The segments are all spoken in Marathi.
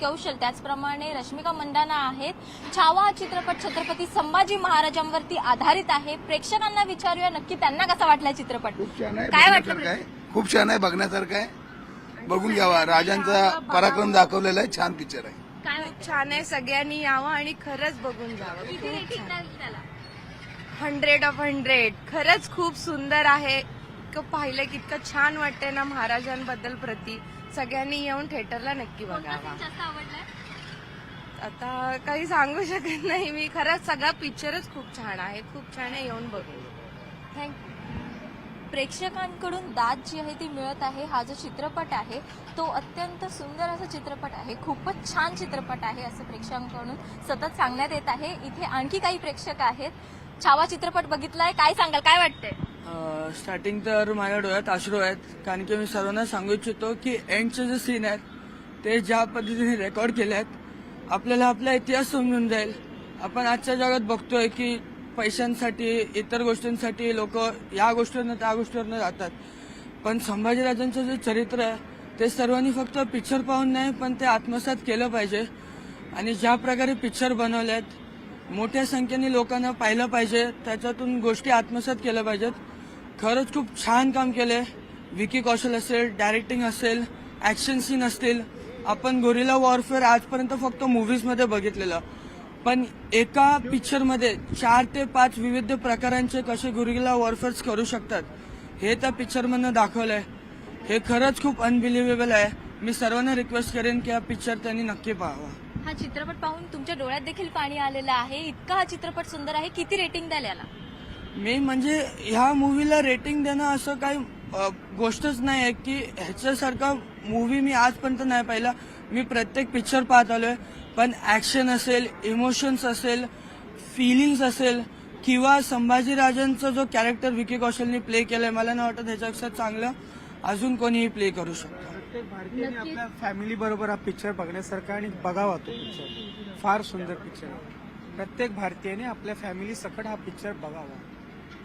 कौशल त्याचप्रमाणे रश्मिका मंदाना आहेत. छावा चित्रपट छत्रपती संभाजी महाराजांवरती आधारित आहे. प्रेक्षकांना विचारूया नक्की त्यांना कसा वाटला चित्रपट. खूप छान आहे, काय बघण्यासारखं वाटलं? आहे, खूप छान आहे, बघण्यासारखं आहे. बघून घ्यावा. राजांचा पराक्रम दाखवलेला आहे. छान पिक्चर आहे. काय छान आहे. सगळ्यांनी यावं आणि खरंच बघून जावं. किती रेटिंग द्याल त्याला? 100/100 खरंच खूप सुंदर आहे. इतकं पाहिलं की इतकं छान वाटतंय ना महाराजांबद्दल प्रति. सगळ्यांनी येऊन थिएटरला नक्की कोणता बघावा. scene जास्त आवडलाय? आता काही सांगू शकत नाही मी. खरंच सगळा पिक्चरच खूप छान आहे. खूप छान आहे. येऊन बघू. थँक्यू. प्रेक्षकांकडून दाद जी आहे ती मिळत आहे. हा जो चित्रपट आहे तो अत्यंत सुंदर असा चित्रपट आहे. खूपच छान चित्रपट आहे असं प्रेक्षकांकडून सतत सांगण्यात येत आहे. इथे आणखी काही प्रेक्षक आहेत. छावा चित्रपट बघितलाय, काय सांगाल, काय वाटतंय? स्टार्टिंग तर माझ्या डोळ्यात अश्रू आहेत, कारण की मी सर्वांना सांगू इच्छितो की एंडचे जे सीन आहेत ते ज्या पद्धतीने रेकॉर्ड केले आहेत आपल्याला आपला इतिहास समजून जाईल. आपण आजच्या जगात बघतोय की पैशांसाठी इतर गोष्टींसाठी लोक या गोष्टीवरनं त्या गोष्टीवरनं जातात, पण संभाजीराजांचं जे चरित्र आहे ते सर्वांनी फक्त पिक्चर पाहून नाही पण ते आत्मसात केलं पाहिजे. आणि ज्या प्रकारे पिक्चर बनवलेत मोठ्या संख्येने लोकांना पाहिलं पाहिजे, त्याच्यातून गोष्टी आत्मसात केल्या पाहिजेत. खरंच खूप छान काम केलंय. विकी कौशल असेल, डायरेक्टिंग असेल, ऍक्शन सीन असतील. आपण गोरिला वॉरफेअर आजपर्यंत फक्त मूव्हीजमध्ये बघितलेलं, पण एका पिक्चरमध्ये 4 ते 5 विविध प्रकारांचे कसे गोरिला वॉरफेअर्स करू शकतात हे त्या पिक्चरमधनं दाखवलंय. हे खरंच खूप अनबिलिव्हेबल आहे. मी सर्वांना रिक्वेस्ट करेन की हा पिक्चर त्यांनी नक्की पाहावा. हा चित्रपट पाहून तुमच्या डोळ्यात देखील पाणी आलेलं आहे. इतका हा चित्रपट सुंदर आहे. किती रेटिंग द्याल याला? मी म्हणजे ह्या मूवीला रेटिंग देणं असं काही गोष्टच नाही आहे की ह्याच्यासारखा मूवी मी आजपर्यंत नाही पाहिला. मी प्रत्येक पिक्चर पाहत आलोय, पण ऍक्शन असेल, इमोशन्स असेल, फिलिंग्स असेल किंवा संभाजीराजांचा जो कॅरेक्टर विकी कौशलने प्ले केलाय मला नाही वाटत ह्याच्यापेक्षा चांगलं अजून कोणीही प्ले करू शकतो. प्रत्येक भारतीयाने आपल्या फॅमिली बरोबर हा पिक्चर बघण्यासारखा आणि बघावा तो पिक्चर. फार सुंदर पिक्चर आहे. प्रत्येक भारतीयाने आपल्या फॅमिली सकट हा पिक्चर बघावा.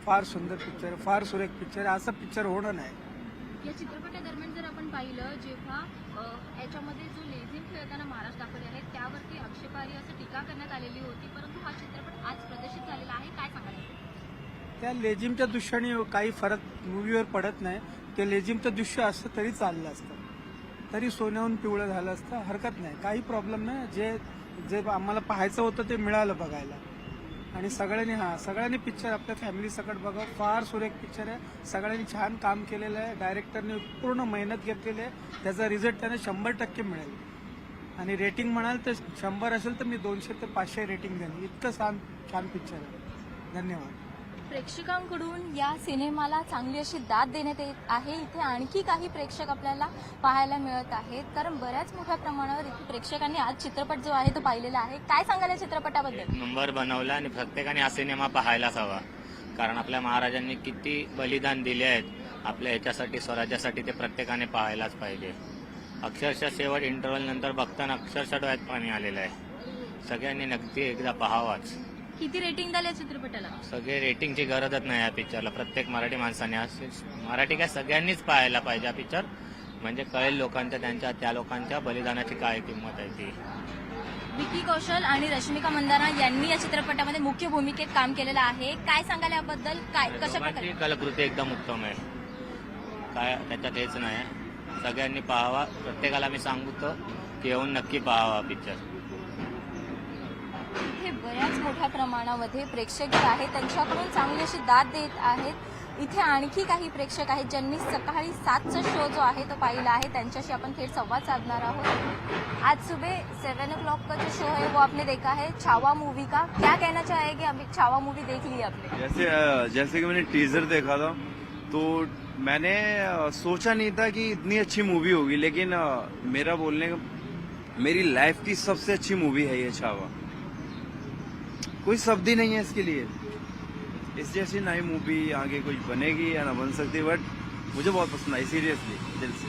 फार सुंदर पिक्चर, फार सुरेख पिक्चर. असं पिक्चर होणं नाही. या चित्रपटादरम्यान जर आपण पाहिलं जेव्हा याच्यामध्ये जो लेझिम खेळताना महाराज दाखवले आहेत त्यावरती आक्षेपार्ह असं टीका करण्यात आलेली होती, परंतु हा चित्रपट आज प्रदर्शित झालेला आहे. काय सांगाल? त्या लेझिमच्या दृश्याने काही फरक मूवीवर पडत नाही. ते लेझिमचं दृश्य असतं तरी चाललं असतं, तरी सोन्याहून पिवळं झालं असतं. हरकत नाही, काही प्रॉब्लेम नाही. जे जे आम्हाला पाहायचं होतं ते मिळालं बघायला. आणि सगळ्यांनी पिक्चर आपल्या फॅमिली सकट बघा. फार सुरेख पिक्चर आहे. सगळ्यांनी छान काम केलेलं आहे. डायरेक्टरने पूर्ण मेहनत घेतलेली आहे. त्याचा रिझल्ट त्याने 100% मिळेल. आणि रेटिंग म्हणाल तर 100 असेल तर मी 200 ते 500 रेटिंग देईन. इतकं छान पिक्चर आहे. धन्यवाद. प्रेक्षकांकडून या सिनेमाला चांगली अशी दाद देण्यात येत आहे. इथे आणखी काही प्रेक्षक आपल्याला पाहायला मिळत आहेत, कारण बऱ्याच मोठ्या प्रमाणावर इथे प्रेक्षकांनी आज चित्रपट जो आहे तो पाहिलेला आहे. काय सांगाल या चित्रपटाबद्दल? नंबर बनवला आणि प्रत्येकाने हा सिनेमा पाहायलाच हवा, कारण आपल्या महाराजांनी किती बलिदान दिले आहेत आपल्या ह्याच्यासाठी, स्वराज्यासाठी. ते प्रत्येकाने पाहायलाच पाहिजे. अक्षरशः शेवट इंटरव्हल नंतर बघताना अक्षरशः डोळ्यात पाणी आलेलं आहे. सगळ्यांनी नक्की एकदा पाहावाच. किती रेटिंग द्याल या चित्रपटाला? सगळे रेटिंगची गरजच नाही या पिक्चरला. प्रत्येक मराठी माणसाने मराठी काय सगळ्यांनीच पाहायला पाहिजे हा पिक्चर, म्हणजे कळेल लोकांच्या त्या लोकांच्या बलिदानाची काय किंमत आहे ती. विकी कौशल आणि रश्मिका मंदाना यांनी या चित्रपटामध्ये मुख्य भूमिकेत काम केलेलं आहे. काय सांगाल याबद्दल? काय कशा प्रकारे? दोघांची कलाकृती एकदम उत्तम आहे. काय त्याच्यात हेच नाही. सगळ्यांनी पाहावा. प्रत्येकाला मी सांगतो की येऊन नक्की पाहावा पिक्चर. इथे बऱ्याच मोठ्या प्रमाणामध्ये प्रेक्षक जे आहेत त्यांच्याकडून चांगली अशी दाद देत आहेत. इथे आणखी काही प्रेक्षक आहेत ज्यांनी सकाळी 7चा शो जो आहे तो पाहिला आहे. त्यांच्याशी आपण थेट संवाद साधणार आहोत. आज सुबह 7 o'clock का जो शो है वो आपने देखा है, छावा मूवी का. क्या कहना चाहेंगे? अभी छावा मूवी देख ली आपने? जैसे कि मैंने टीजर देखा था तो मैंने सोचा नहीं था कि इतनी अच्छी मूवी होगी, लेकिन मेरी लाइफ की सबसे अच्छी मूवी है ये छावा. कोई शब्द ही नहीं है इसके लिए. इस जैसी नई मूवी आगे कोई बनेगी या ना बन सकती, बट मुझे बहुत पसंद आई. सिरियसली, दिल से.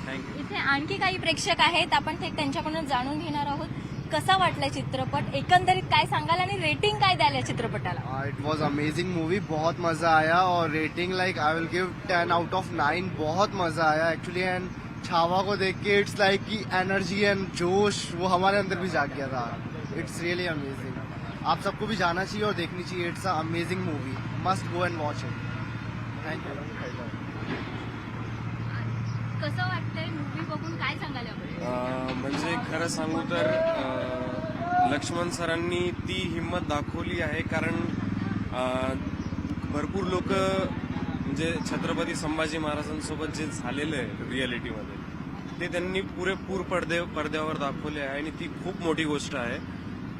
थँक्यू. इथे आणखी काही प्रेक्षक आहेत, आपण थेट त्यांच्याकडून जाणून घेणार आहोत. कसा वाटला चित्रपट? एकंदरीत काय सांगाल आणि रेटिंग काय द्याल या चित्रपटाला? It was amazing movie. बहुत मजा आया और rating like I will give 10 out of 9. बहुत मजा आया एक्चुअली. एंड छावा को देख के इट्स लाइक की एनर्जी एंड जोश वो हमारे अंदर भी जाग गया था. It's really amazing. आप सबको भी जाना चाहिए और देखनी चाहिए. It's a amazing movie. Must go and watch it. Thank you. कसं वाटतंय मूवी बघून, काय सांगाल आपण? म्हणजे खरं सांगू तर लक्ष्मण सरांनी ती हिंमत दाखवली आहे, कारण भरपूर लोक म्हणजे छत्रपती संभाजी महाराजांसोबत जे झालेलं आहे रियालिटीमध्ये ते त्यांनी पुरेपूर पडद्यावर दाखवले आहे आणि ती खूप मोठी गोष्ट आहे.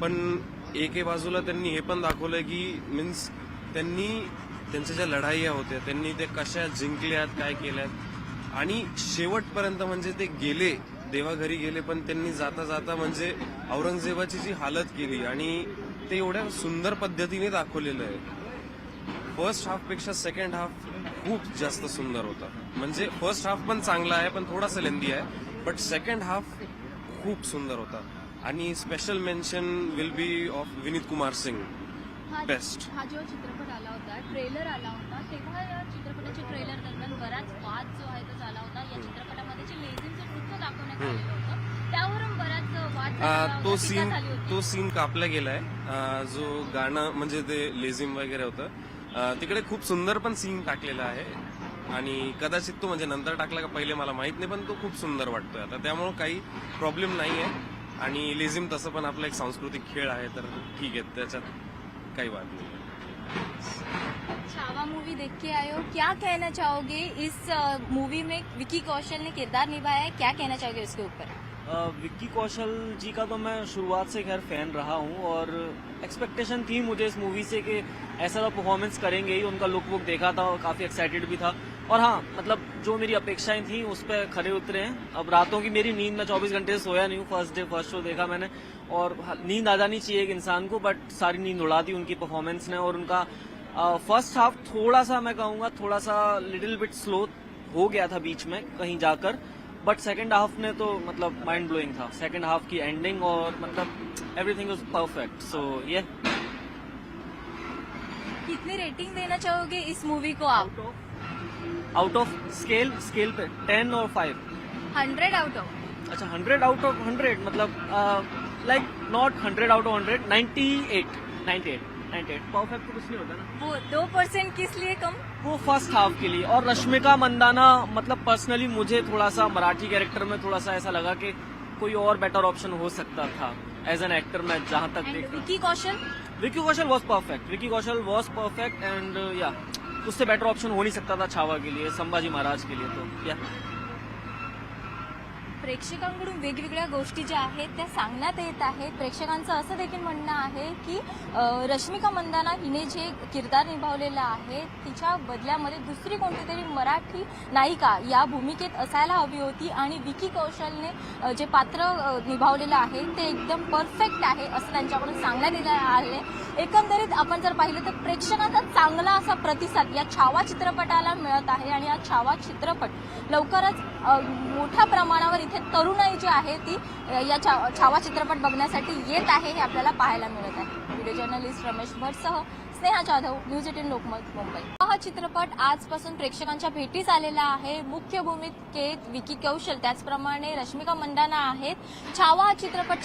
पण एके बाजूला त्यांनी हे पण दाखवलंय की मीन्स त्यांनी त्यांच्या ज्या लढाया होत्या त्यांनी ते कशा जिंकल्यात, काय केल्यात आणि शेवटपर्यंत म्हणजे ते गेले, देवाघरी गेले, पण त्यांनी जाता जाता म्हणजे औरंगजेबाची जी हालत केली आणि ते एवढ्या सुंदर पद्धतीने दाखवलेलं आहे. फर्स्ट हाफ पेक्षा सेकंड हाफ खूप जास्त सुंदर होता. म्हणजे फर्स्ट हाफ पण चांगला आहे पण थोडासा लेंदी आहे, बट सेकंड हाफ खूप सुंदर होता. आणि special mention will be of Vineet Kumar Singh. Best. हा जो चित्रपट आला होता, ट्रेलर आला होता, तेव्हा या चित्रपटाच्या ट्रेलर दरम्यान बराच वाद जो आहे तो झाला होता. या चित्रपटामध्ये जे लेझिमचं नृत्य दाखवण्यात आलेलं होतं त्यावरून बराच वाद झाला तो होता, सीन टीका झाली होती. तो सीन कापला गेलाय. जो गाणं म्हणजे ते लेझिम वगैरे होतं तिकडे खूप सुंदर पण सीन टाकलेला आहे आणि कदाचित तो म्हणजे नंतर टाकला का पहिले मला माहित नाही, पण तो खूप सुंदर वाटतोय आता. त्यामुळे काही प्रॉब्लेम नाही आहे. आणि लेझिम तसं पण आपला एक सांस्कृतिक खेळ आहे, तर ठीक आहे, त्याच्यात काही वाद नाही. छावा मूवी देख के आए हो, क्या कहना चाहोगे इस मूवी में विकी कौशल ने किरदार निभाया है, क्या कहना चाहोगे उसके ऊपर? विक्की कौशल जी का तो मैं शुरुआत से खैर फैन रहा हूँ और एक्सपेक्टेशन थी मुझे इस मूवी से कि ऐसा तो परफॉर्मेंस करेंगे ही. उनका लुक वुक देखा था और काफ़ी एक्साइटेड भी था. और हाँ, मतलब जो मेरी अपेक्षाएं थी उस पर खरे उतरे हैं. अब रातों की मेरी नींद, मैं 24 घंटे से सोया नहीं हूँ. फर्स्ट शो देखा मैंने और नींद आ जानी चाहिए एक इंसान को, बट सारी नींद उड़ा दी उनकी परफॉर्मेंस ने. और उनका फर्स्ट हाफ थोड़ा सा, मैं कहूँगा थोड़ा सा लिटिल बिट स्लो हो गया था बीच में कहीं जाकर, बट सेकंड हाफ ने तो मतलब माइंड ब्लोइंग था. सेकंड हाफ की एंडिंग और मतलब एवरीथिंग वाज परफेक्ट. सो ये कितनी रेटिंग देना चाहोगे इस मूवी को आप? आउट ऑफ स्केल पे 10 और 5. 100 आउट ऑफ? अच्छा, 100 आउट ऑफ 100 मतलब like not 100 out of 100, 98. Perfect तो कुछ नहीं होता ना. वो 2% किस लिए कम? वो फर्स्ट हाफ के लिए. और रश्मिका मंदाना, मतलब पर्सनली मुझे थोड़ा सा मराठी कैरेक्टर में थोड़ा सा ऐसा लगा कि कोई और बेटर ऑप्शन हो सकता था एज एन एक्टर. मैं जहां तक एंड देख Vicky Kaushal? Vicky Kaushal was perfect end या उससे बेटर ऑप्शन हो नहीं सकता था छावा के लिए, संभाजी महाराज के लिए. तो या प्रेक्षकांकडून वेगवेगळ्या गोष्टी ज्या आहेत त्या सांगण्यात येत आहेत. प्रेक्षकांचं असं देखील म्हणणं आहे की रश्मिका मंदाना हिने जे किरदार निभावलेलं आहे तिच्या बदल्यामध्ये दुसरी कोणती तरी मराठी नायिका या भूमिकेत असायला हवी होती आणि विकी कौशलने जे पात्र निभावलेलं आहे ते एकदम परफेक्ट आहे असं त्यांच्याकडून सांगण्यात येत आहे. एकंदरीत आपण जर पाहिलं तर प्रेक्षकांचा चांगला असा प्रतिसाद या छावा चित्रपटाला मिळत आहे आणि हा छावा चित्रपट लवकरच मोठ्या प्रमाणावर इथे तरुणाई जी आहे ती या छावा चित्रपट बघण्यासाठी येत आहे हे आपल्याला पाहायला मिळत आहे. व्हिडिओ जर्नलिस्ट रमेश भटसह स्नेहा जाधव, न्यूज 18 लोकमत, मुंबई. हा चित्रपट आजपासून प्रेक्षकांच्या भेटीस आलेला आहे. मुख्य भूमिकेत विकी कौशल त्याचप्रमाणे रश्मिका मंदाना आहेत. छावा चित्रपट